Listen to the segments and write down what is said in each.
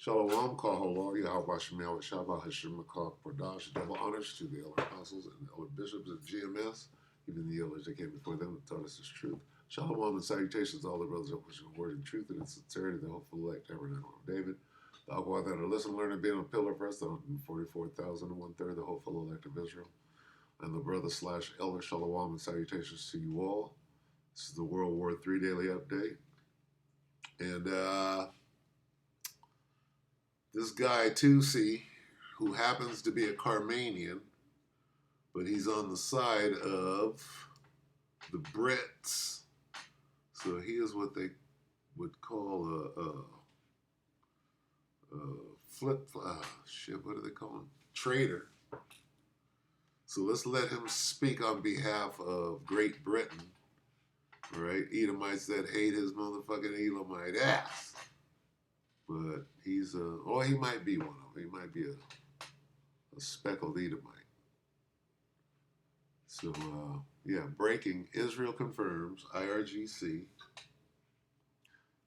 Shalom, Kaholo, Yahweh Shemel, Shabbat Hashem, Makah, Kodash, double honors to the elder apostles and the elder bishops of GMS, even the elders that came before them that taught us this truth. Shalom and salutations to all the brothers who push the word and truth and in sincerity, the hopeful elect tabernacle of David. The Aqua that are listen, learn, and be on a pillar for us, the 144,000 and 1/3, the hopeful elect of Israel. And the brother / elder Shalom and salutations to you all. This is the WW3 Daily Update. And this guy, Tusi, who happens to be a Carmanian, but he's on the side of the Brits. So he is what they would call a what do they call him? Traitor. So let's let him speak on behalf of Great Britain, right? Edomites that hate his motherfucking Elamite ass. But he's he might be one of them. He might be a speckled Edomite. So, breaking. Israel confirms IRGC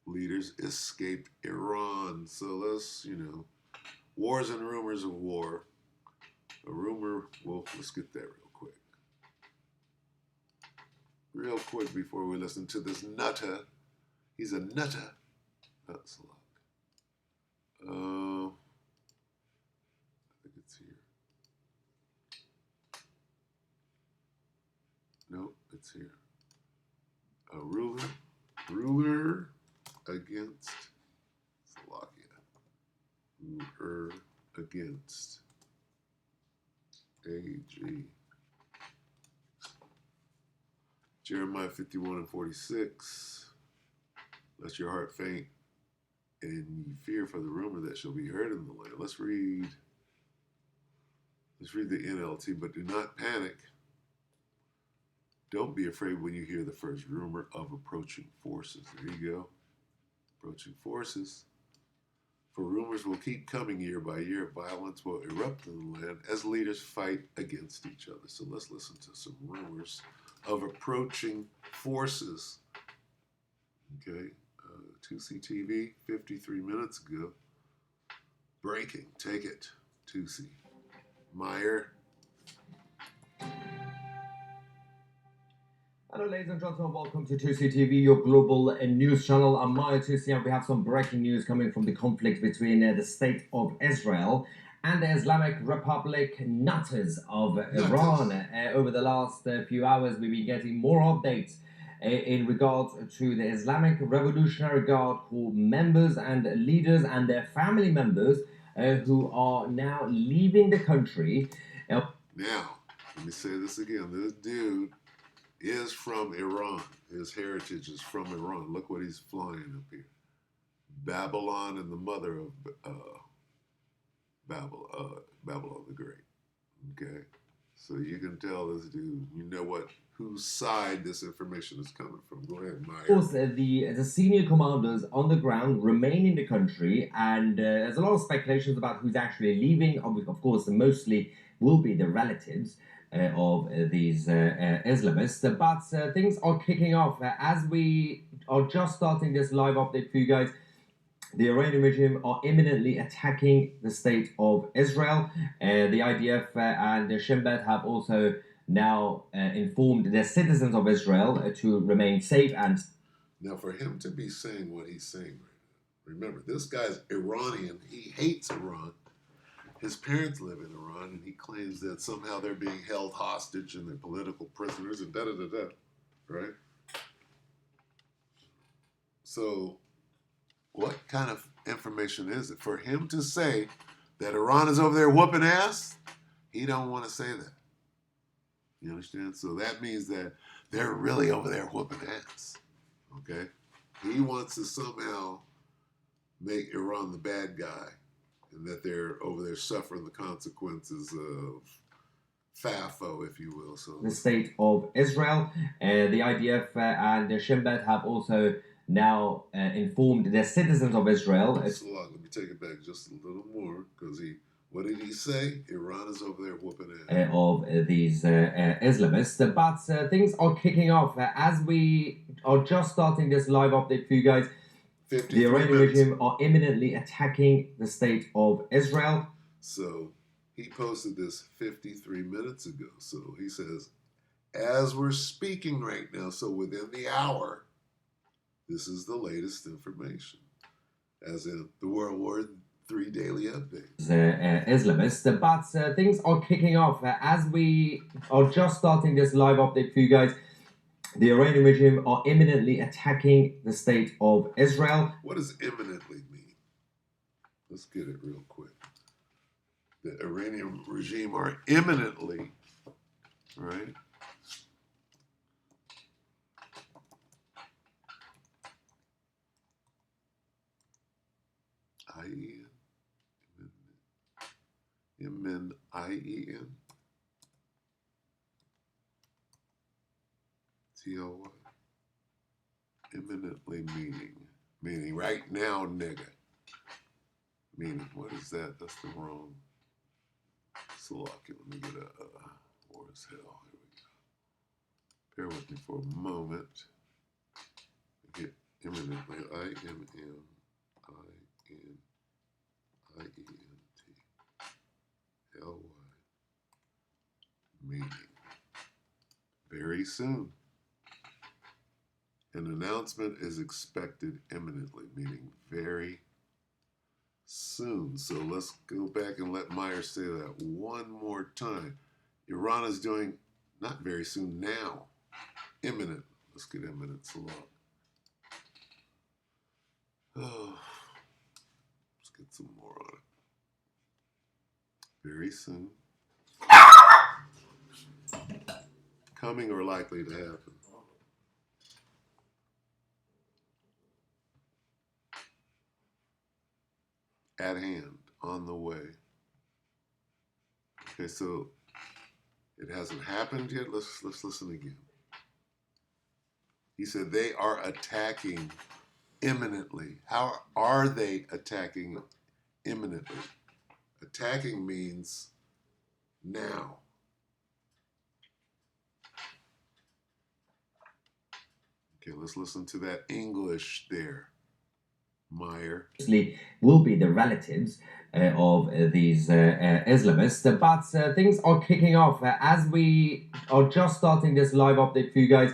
leaders escaped Iran. So let's, wars and rumors of war. A rumor, let's get that real quick. Real quick before we listen to this nutter. He's a nutter. That's a lot. I think it's here. Nope, it's here. A ruler against Slovakia. Ruler against AG. Jeremiah 51:46. Let your heart faint and ye fear for the rumor that shall be heard in the land. Let's read the NLT, but do not panic. Don't be afraid when you hear the first rumor of approaching forces. There you go. Approaching forces. For rumors will keep coming year by year. Violence will erupt in the land as leaders fight against each other. So let's listen to some rumors of approaching forces. Okay. 2C TV, 53 minutes ago. Breaking. Take it. 2C. Meyer. Hello ladies and gentlemen, welcome to 2C TV, your global news channel. I'm Meyer 2C and we have some breaking news coming from the conflict between the state of Israel and the Islamic Republic nutters of Iran. Over the last few hours, we've been getting more updates in regards to the Islamic Revolutionary Guard, who members and leaders and their family members who are now leaving the country. Now, let me say this again. This dude is from Iran. His heritage is from Iran. Look what he's flying up here. Babylon and the mother of Babylon the Great. Okay? So you can tell this dude, whose side this information is coming from. Go ahead, Meyer. Of course, the senior commanders on the ground remain in the country, and there's a lot of speculations about who's actually leaving. Of course, mostly will be the relatives of these Islamists, but things are kicking off. As we are just starting this live update for you guys, the Iranian regime are imminently attacking the state of Israel. The IDF and the Shin Bet have also now informed their citizens of Israel to remain safe. And now, for him to be saying what he's saying right now, remember, this guy's Iranian. He hates Iran. His parents live in Iran, and he claims that somehow they're being held hostage and they're political prisoners and da-da-da-da, right? So what kind of information is it? For him to say that Iran is over there whooping ass, he don't want to say that. You understand? So that means that they're really over there whooping ass, okay? He wants to somehow make Iran the bad guy, and that they're over there suffering the consequences of FAFO, if you will. So the state of Israel, the IDF and the Shin Bet have also now informed their citizens of Israel. So let me take it back just a little more, because what did he say? Iran is over there whooping ass. Of these Islamists. But things are kicking off. As we are just starting this live update for you guys, 53 The Iranian minutes. regime are imminently attacking the state of Israel. So he posted this 53 minutes ago. So he says, as we're speaking right now, so within the hour, this is the latest information, as in the World War III Daily Update. Islamists, but things are kicking off as we are just starting this live update for you guys. The Iranian regime are imminently attacking the state of Israel. What does imminently mean? Let's get it real quick. The Iranian regime are imminently, right? I-E-N. M-N-I-E-N. T-O-Y. Imminently meaning right now, nigga. Meaning, what is that? That's the wrong. Slocky. Let me get war as hell. Here we go. Bear with me for a moment. Get imminently. I-M-M-I-N-I-E-N-T-L-Y. Meaning. Very soon. An announcement is expected imminently, meaning very soon. So let's go back and let Meyer say that one more time. Iran is doing not very soon, now. Imminent. Let's get imminent. Salat. Oh, let's get some more on it. Very soon. Coming or likely to happen. At hand, on the way. Okay, so it hasn't happened yet. Let's listen again. He said they are attacking imminently. How are they attacking imminently? Attacking means now. Okay, let's listen to that English there. Meyer. Will be the relatives of these Islamists, but things are kicking off as we are just starting this live update for you guys.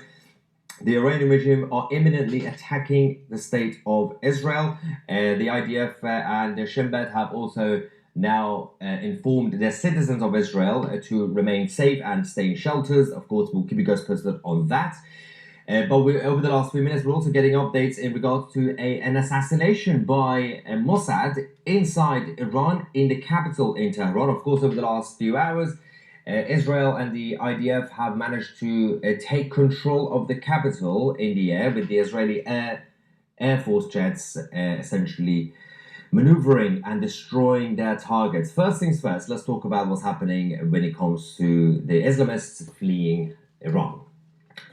The Iranian regime are imminently attacking the state of Israel. The IDF and Shin Bet have also now informed their citizens of Israel to remain safe and stay in shelters. Of course, we'll keep you guys posted on that. But over the last few minutes, we're also getting updates in regards to an assassination by Mossad inside Iran, in the capital in Tehran. Of course, over the last few hours, Israel and the IDF have managed to take control of the capital in the air, with the Israeli Air Force jets essentially maneuvering and destroying their targets. First things first, let's talk about what's happening when it comes to the Islamists fleeing Iran.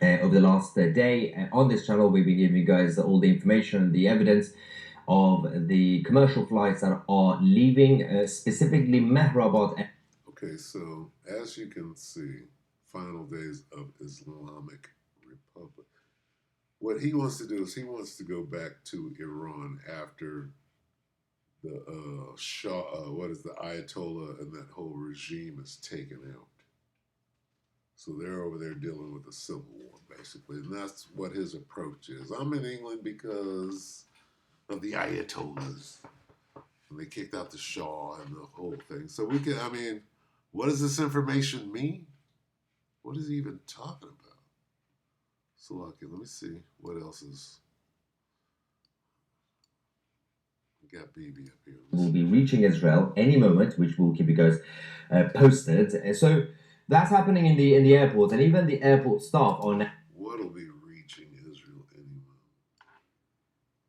Over the last day on this channel, we've been giving you guys all the information, the evidence of the commercial flights that are leaving, specifically Mehrabad. Okay, so as you can see, final days of Islamic Republic. What he wants to do is he wants to go back to Iran after the Shah, what is the Ayatollah and that whole regime is taken out. So they're over there dealing with a civil war, basically. And that's what his approach is. I'm in England because of the Ayatollahs. And they kicked out the Shah and the whole thing. So we can, I mean, what does this information mean? What is he even talking about? So, lucky. Let me see what else is. We got BB up here. Will be reaching Israel any moment, which we'll keep you guys posted. So that's happening in the airport, and even the airport staff are now. What'll be reaching Israel any moment?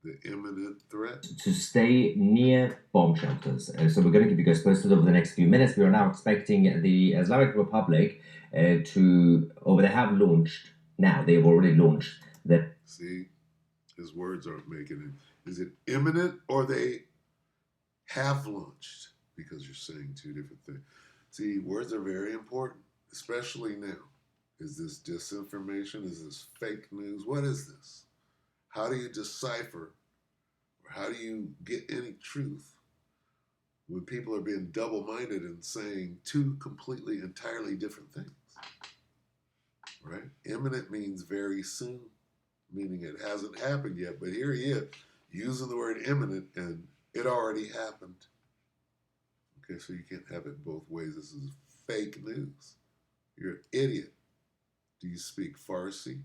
The imminent threat? To stay near bomb shelters. So we're going to keep you guys posted over the next few minutes. We are now expecting the Islamic Republic they have launched now. They've already launched the. See, his words aren't making it. Is it imminent or they have launched? Because you're saying two different things. See, words are very important, especially now. Is this disinformation? Is this fake news? What is this? How do you decipher How do you get any truth when people are being double-minded and saying two completely, entirely different things? Right? Imminent means very soon, meaning it hasn't happened yet. But here he is using the word imminent, and it already happened. Okay, so you can't have it both ways. This is fake news. You're an idiot. Do you speak Farsi?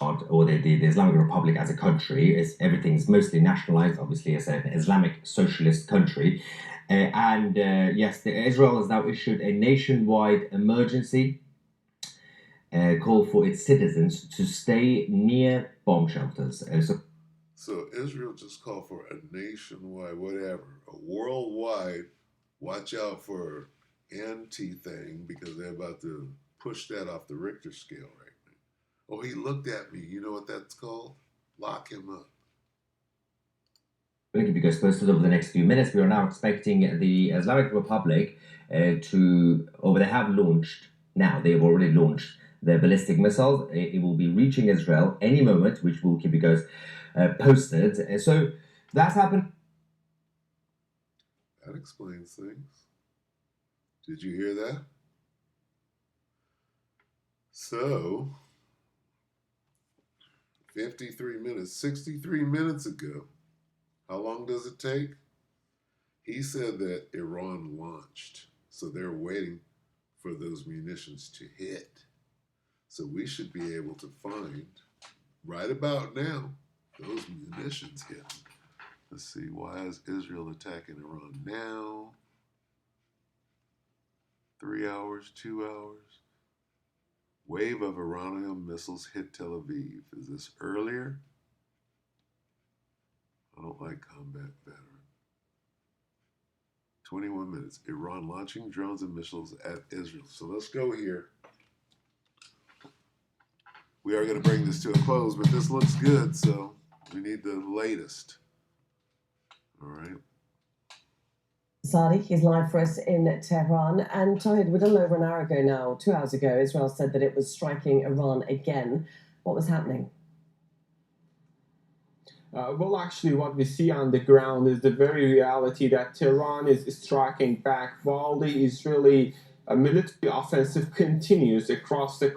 Or the Islamic Republic as a country, everything's mostly nationalized, obviously, as an Islamic socialist country. Yes, Israel has now issued a nationwide emergency call for its citizens to stay near bomb shelters. So Israel just called for a nationwide, whatever, a worldwide, watch out for anti thing, because they're about to push that off the Richter scale right now. Oh, he looked at me. You know what that's called? Lock him up. Going to keep you guys posted over the next few minutes. We are now expecting the Islamic Republic they have launched, now they've already launched their ballistic missiles. It will be reaching Israel any moment, which will keep you guys posted. So that's happened. That explains things. Did you hear that? So, 53 minutes, 63 minutes ago, how long does it take? He said that Iran launched, so they're waiting for those munitions to hit. So we should be able to find, right about now, those munitions hit. Let's see, why is Israel attacking Iran now? 3 hours, 2 hours. Wave of Iranian missiles hit Tel Aviv. Is this earlier? I don't like combat veteran. 21 minutes. Iran launching drones and missiles at Israel. So let's go here. We are going to bring this to a close, but this looks good, so we need the latest. All right. Sadi, he's live for us in Tehran. And Tahid, we're a little over an hour ago now, 2 hours ago, Israel said that it was striking Iran again. What was happening? Well, actually, what we see on the ground is the very reality that Tehran is striking back while the Israeli military offensive continues across the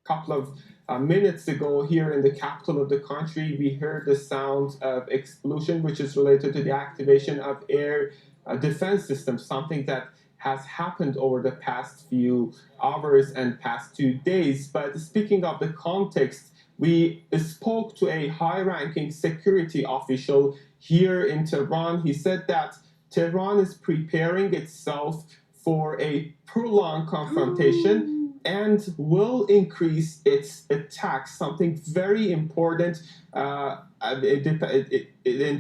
couple of minutes ago here in the capital of the country. We heard the sound of explosion, which is related to the activation of air defense systems, something that has happened over the past few hours and past 2 days. But speaking of the context, we spoke to a high-ranking security official here in Tehran. He said that Tehran is preparing itself for a prolonged confrontation and will increase its attacks, something very important in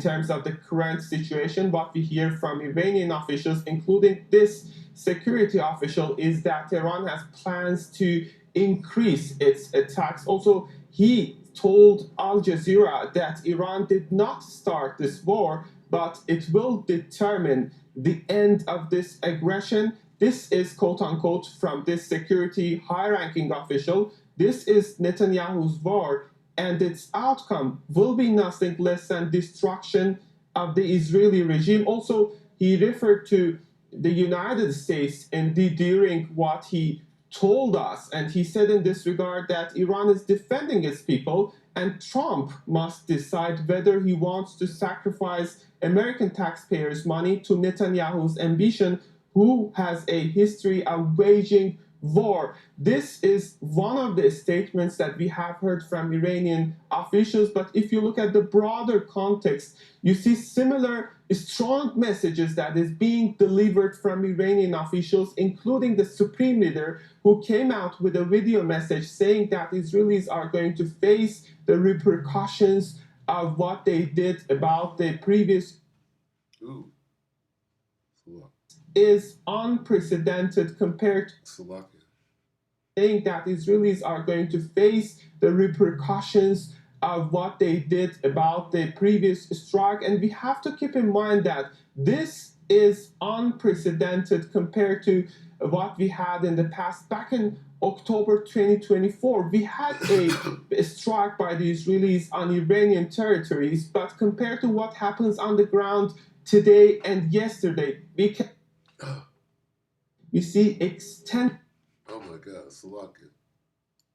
terms of the current situation. What we hear from Iranian officials, including this security official, is that Tehran has plans to increase its attacks. Also, he told Al Jazeera that Iran did not start this war, but it will determine the end of this aggression. This is quote-unquote from this security high-ranking official. This is Netanyahu's war, and its outcome will be nothing less than destruction of the Israeli regime. Also, he referred to the United States during what he told us, and he said in this regard that Iran is defending its people, and Trump must decide whether he wants to sacrifice American taxpayers' money to Netanyahu's ambition, who has a history of waging war. This is one of the statements that we have heard from Iranian officials, but if you look at the broader context, you see similar strong messages that is being delivered from Iranian officials, including the supreme leader, who came out with a video message saying that Israelis are going to face the repercussions of what they did about the previous is unprecedented compared to saying that Israelis are going to face the repercussions of what they did about the previous strike. And we have to keep in mind that this is unprecedented compared to what we had in the past. Back in October 2024, we had a strike by the Israelis on Iranian territories, but compared to what happens on the ground today and yesterday, we see extent. Oh my God, Salakia.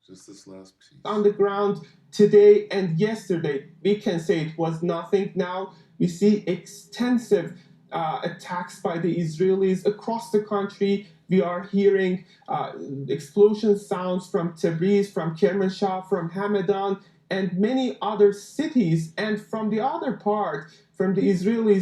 Just this last piece. On the ground today and yesterday, we can say it was nothing. Now we see extensive attacks by the Israelis across the country. We are hearing explosion sounds from Tabriz, from Kermanshah, from Hamadan, and many other cities. And from the other part, from the Israeli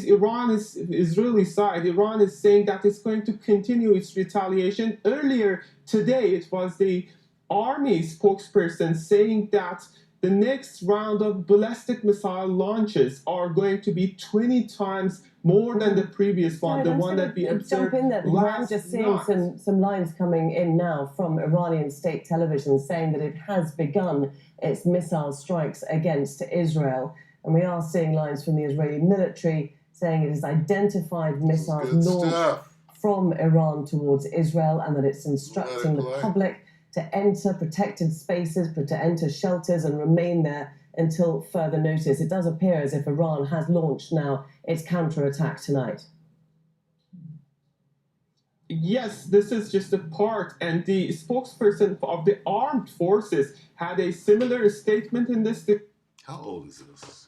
side, Iran is saying that it's going to continue its retaliation. Earlier today, it was the army spokesperson saying that the next round of ballistic missile launches are going to be 20 times more than the previous one, the one that we observed jump in there, because I'm last just seeing night. some lines coming in now from Iranian state television saying that it has begun its missile strikes against Israel. And we are seeing lines from the Israeli military saying it has identified missiles launched from Iran towards Israel, and that it's instructing the public to enter protected spaces, to enter shelters and remain there until further notice. It does appear as if Iran has launched now its counterattack tonight. Yes, this is just a part, and the spokesperson of the armed forces had a similar statement in this. How old is this?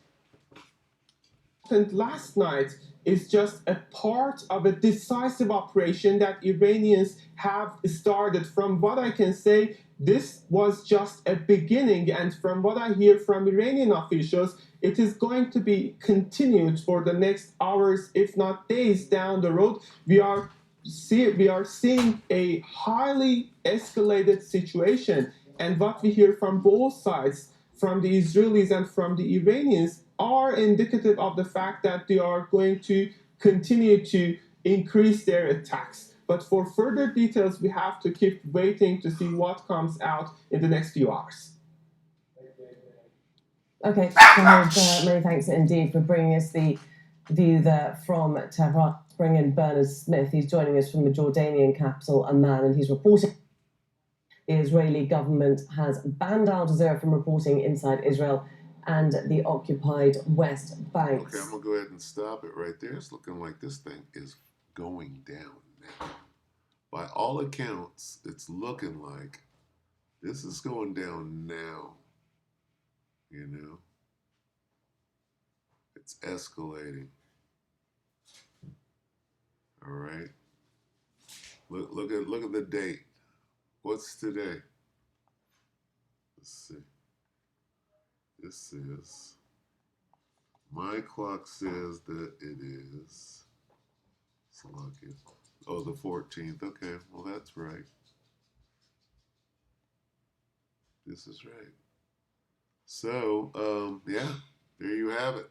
Last night is just a part of a decisive operation that Iranians have started. From what I can say, this was just a beginning, and from what I hear from Iranian officials, it is going to be continued for the next hours, if not days down the road. We are seeing a highly escalated situation, and what we hear from both sides, from the Israelis and from the Iranians, are indicative of the fact that they are going to continue to increase their attacks. But for further details, we have to keep waiting to see what comes out in the next few hours. Okay, many thanks indeed for bringing us the view there from Tehran. Bring in Bernard Smith. He's joining us from the Jordanian capital, Amman, and he's reporting the Israeli government has banned Al Jazeera from reporting inside Israel and the occupied West Bank. Okay, I'm going to go ahead and stop it right there. It's looking like this thing is going down now. By all accounts, it's looking like this is going down now. You know? It's escalating. All right. Look at the date. What's today? Let's see. This is, my clock says that it is, oh, the 14th. Okay, well, that's right. This is right. So, yeah, there you have it.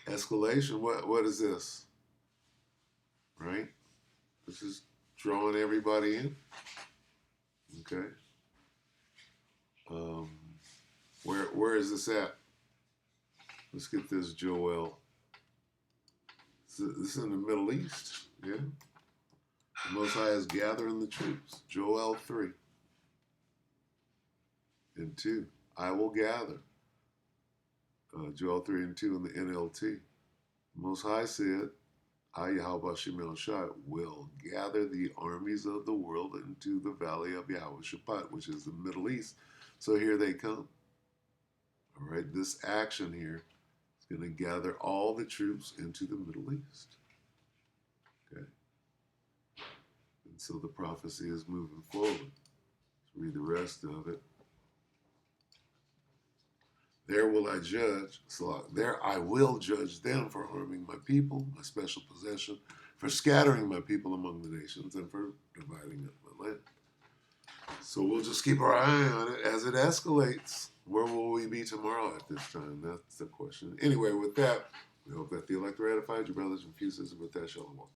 Escalation. What is this? Right? This is drawing everybody in. Okay. Where is this at? Let's get this, Joel. This is in the Middle East, yeah? The Most High is gathering the troops. Joel 3 and 2. I will gather. Joel 3 and 2 in the NLT. The Most High said, I, Yahweh Shemel Shai, will gather the armies of the world into the valley of Yahweh Shaphat, which is the Middle East. So here they come. All right, this action here is going to gather all the troops into the Middle East. Okay. And so the prophecy is moving forward. Let's read the rest of it. There will I judge, so there I will judge them for harming my people, my special possession, for scattering my people among the nations, and for dividing up my land. So we'll just keep our eye on it as it escalates. Where will we be tomorrow at this time? That's the question. Anyway, with that, we hope that the elect ratified your brothers and sisters, and with that, shalom.